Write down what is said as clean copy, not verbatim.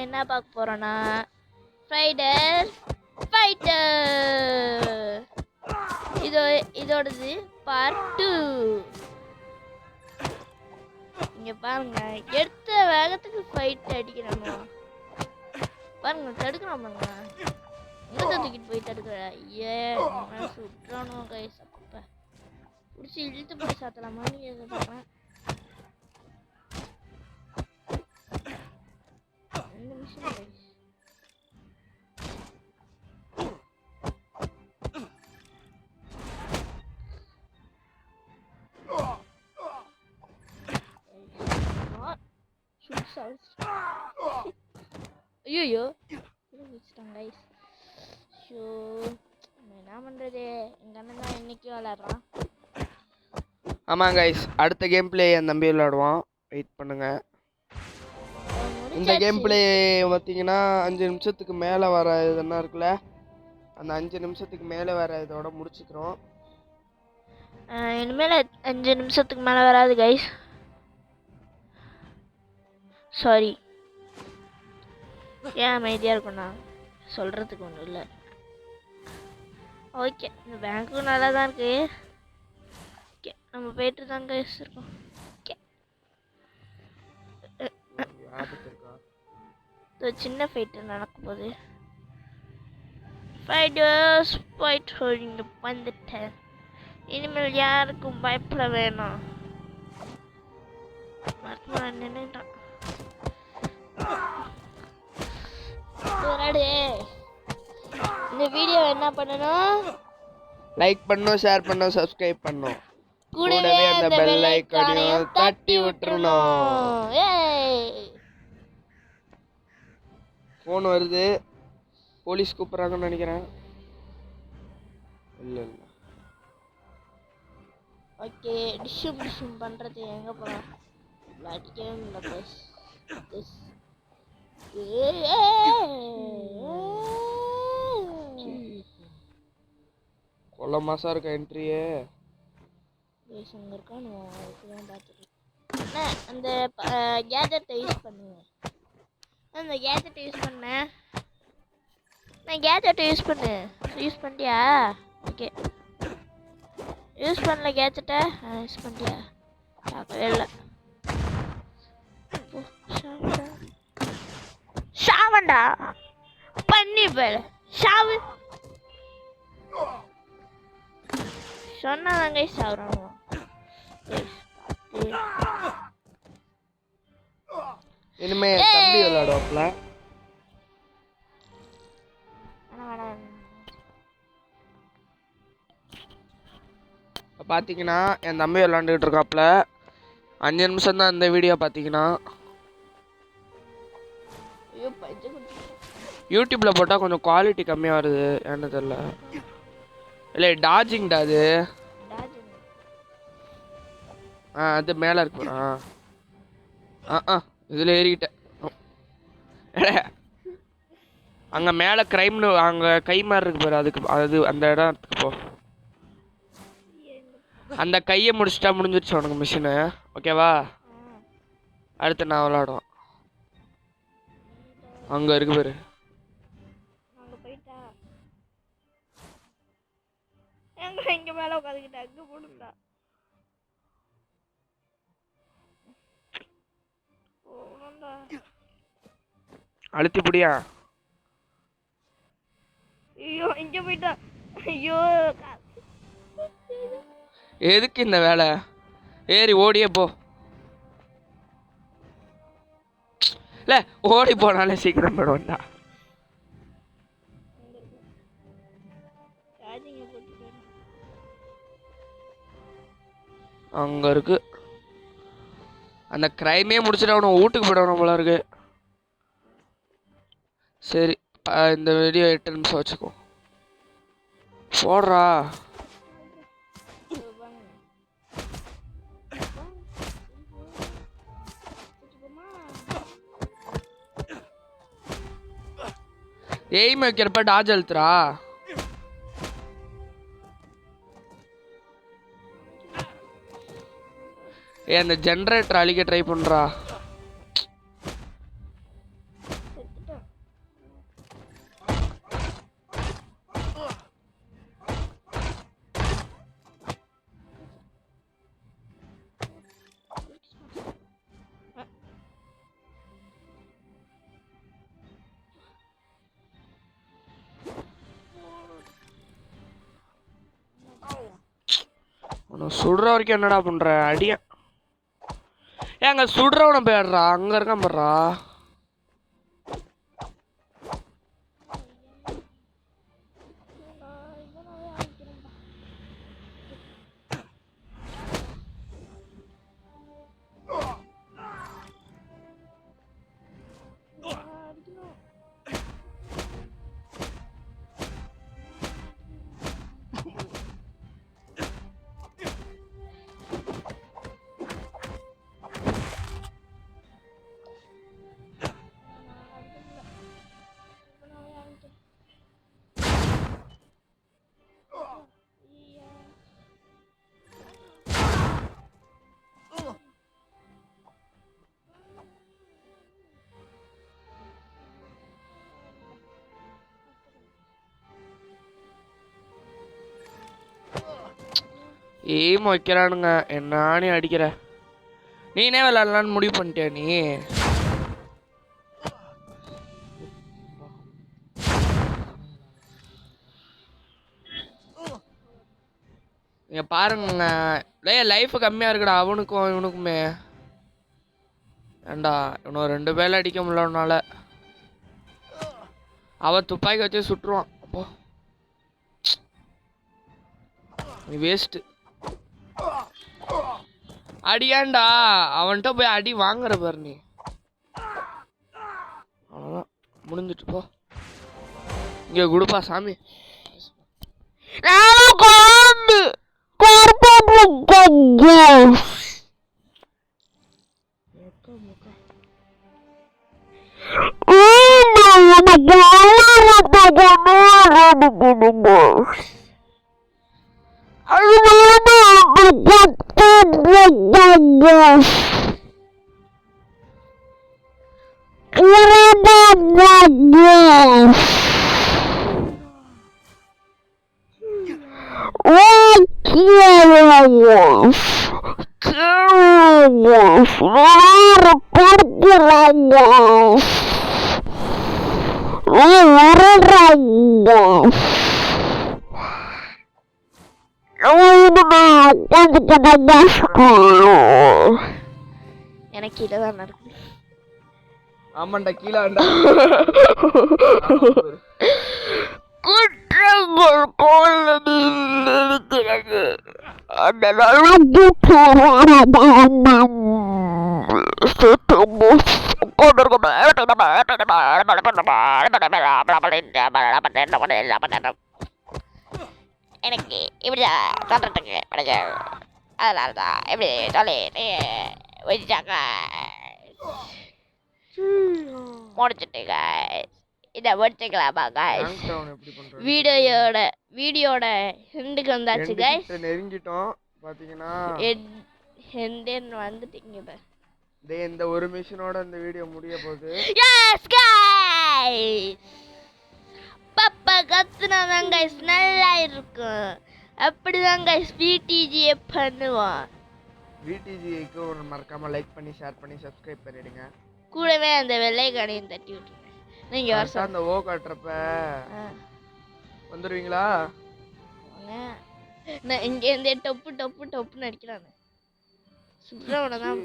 என்ன பார்க்க போறோம்னா ஃபைட்டர் இதோடது பார்ட் 2. இங்க பாருங்க, எடுத்த வேகத்துக்கு ஃபைட் அடிக்கிறானோ பாருங்க, தடுக்கிறான் பாருங்க. எங்க தூக்கிட்டு போய் தடுக்கிற? சுற்றானோ கைஸ். அப்ப பிடிச்சி இழுத்து போய் சாத்தலாமான்னு எதிர்பார்க்குறேன். ஐயோ கைஸ், ஷோ என்ன பண்றது? எங்க அண்ணன் தான் இன்னைக்கு விளையாடுறான். ஆமாம் கைஸ், அடுத்த கேம் பிளே என் தம்பி விளையாடுவான். வெயிட் பண்ணுங்க. இந்த கேம் பிளே பார்த்தீங்கன்னா 5 நிமிஷத்துக்கு மேலே வர இதெல்லாம் இருக்குல்ல, அந்த 5 நிமிஷத்துக்கு மேலே வர இதோட முடிச்சுக்கிறோம். இனிமேல் 5 நிமிஷத்துக்கு மேலே வராது கைஸ். சாரி, ஏன் அமைதியாக இருக்கும்ண்ணா? சொல்கிறதுக்கு ஒன்றும் இல்லை. ஓகே, இந்த பேங்க்கும் நல்லா தான் இருக்கு. ஓகே, நம்ம போயிட்டு தான் கைஸ் இருக்கோம். ஓகே, சின்ன ஃபைட்டு நடக்க போகுது. ஃபைட்டர்ஸ் ஃபைட் ஹோல்டிங் வந்துட்டேன். இனிமேல் யாருக்கும் பயப்பட வேணாம். நின்றுட்டான். இந்த வீடியோ என்ன பண்ணணும்? லைக் பண்ணணும், ஷேர் பண்ணணும், சப்ஸ்கிரைப் பண்ணணும். கூடவே அந்த பெல் ஐகானையும் தட்டி விட்டுறணும். ஃபோன் வருது, போலீஸ் கூப்பிட்றாங்கன்னு நினைக்கிறேன். இல்லை இல்லை. ஓகே, டிஷ்யூம் பண்ணுறது எங்கே போகலாம்? விளையாடிக்கவே இல்லை பஸ். கொள்ள மாசா இருக்க என்ட்ரியே. அங்கே இருக்கான்னு அதுக்குதான் பார்த்துருக்கேன். அந்த கேஜெட்டை யூஸ் பண்ணுவேன். அந்த கேஜெட்டை யூஸ் பண்ணேன். நான் கேஜெட்டை யூஸ் பண்ணிட்டியா? ஓகே, யூஸ் பண்ணல கேஜெட்டை. யூஸ் பண்ணிட்டியா? பார்க்கவே இல்லை. ஷாவண்டா பண்ணி போயிடு. ஷாவு சொன்னாங்க சாவுறாங்க. இனிமே தம்பி விளையாடுவாப்ல. பார்த்தீங்கன்னா என் தம்பி விளாண்டுக்கிட்டு இருக்காப்புல. 5 நிமிஷம் தான் இந்த வீடியோ. பார்த்தீங்கன்னா யூடியூப்பில் போட்டால் கொஞ்சம் குவாலிட்டி கம்மியாக வருது, ஏன்னு தெரில. இல்லை டாஜிங்டா அது. அது மேலே இருக்கு. இதில் ஏறிக்கிட்டேன். அங்கே மேலே க்ரைம்னு அங்கே கை மாதிரி இருக்கு பாரு, அதுக்கு அது அந்த இடத்துக்கு போ. அந்த கையை முடிச்சிட்டா முடிஞ்சிருச்சு உனக்கு மிஷினு. ஓகேவா? அடுத்து நான் விளாடுவேன். அங்கே இருக்கு பாரு. இங்க மேல உட்காந்துக்கிட்டா அங்க போடுடா. அழுத்தி புடியா. ஐயோ, இங்க போயிட்டா. ஐயோ, எதுக்கு இந்த வேலை? ஏறி ஓடியே போ. இல்ல ஓடி போனாலே சீக்கிரம் போயிடும்டா. அங்க இருக்கு. அந்த கிரைமே முடிச்சுட்டு அவனை வீட்டுக்கு போயிடணும் போல இருக்கு. சரி, இந்த வீடியோ 8 நிமிஷம் வச்சுக்கோ. போடுறா. எய்ம் வைக்கிறப்ப டாஜ் அழுத்துறா. அந்த ஜெனரேட்டர் அழிக்க ட்ரை பண்றா. சுடுற வரைக்கும் என்னடா பண்ற அடிய ஏங்க சுடுறவன போயிடுறா அங்க இருக்கான் பாடுறா ஏம் வைக்கிறானுங்க என்ன அடிக்கிற நீனே விளாட்லான்னு முடிவு பண்ணிட்டியா நீ இங்க பாருங்க லைஃப் கம்மியா இருக்குடா அவனுக்கும் இவனுக்குமே ஏண்டா இவனும் 2 பேர்ல அடிக்க முடியலனால அவன் துப்பாக்கி வச்சு சுட்டுருவான் அப்போ நீ வேஸ்ட் அடியாண்டா அவன்கிட்ட போய் அடி வாங்குற பாரு நீ அவ்வளோதான் முடிஞ்சிட்டு போ இங்க குடுப்பா சாமி எனக்கு கீழே தான் நடக்குது ஆமாண்டா கீழே குற்றங்கள் இருக்கிறது எனக்கு இப்படிதான் சொல்றதுக்கு அதனால தான் எப்படி சொல்லி வச்சாங்க முடிச்சுட்டுங்க இதை முடிச்சுக்கலாமா காய்ஸ் வீடியோட ஹெண்டுக்கு வந்தாச்சு காய்ஸ் நெருங்கிட்டோம் பாத்தீங்கன்னா ஹெண்டேன்னு வந்துட்டீங்க இந்த ஒரு மிஷனோட இந்த வீடியோ முடிய போகுது எஸ் गाइस பாப்பா கத்துனாதான் गाइस நல்லா இருக்கும் அப்படிதான் गाइस VTGA பண்ணுவான் VTGAக்கு ஒரு மறக்காம லைக் பண்ணி ஷேர் பண்ணி சப்ஸ்கிரைப் பண்ணிடுங்க கூடவே அந்த வெள்ளை கடையும் தட்டி விட்டுருங்க நீங்க வருஷம் அந்த ஓ காட்றப்ப வந்துருவீங்களா நான் இங்க இந்த டொப்பு டொப்பு டொப்புன்னு அடிக்கிறானே சுப்ரவன தான்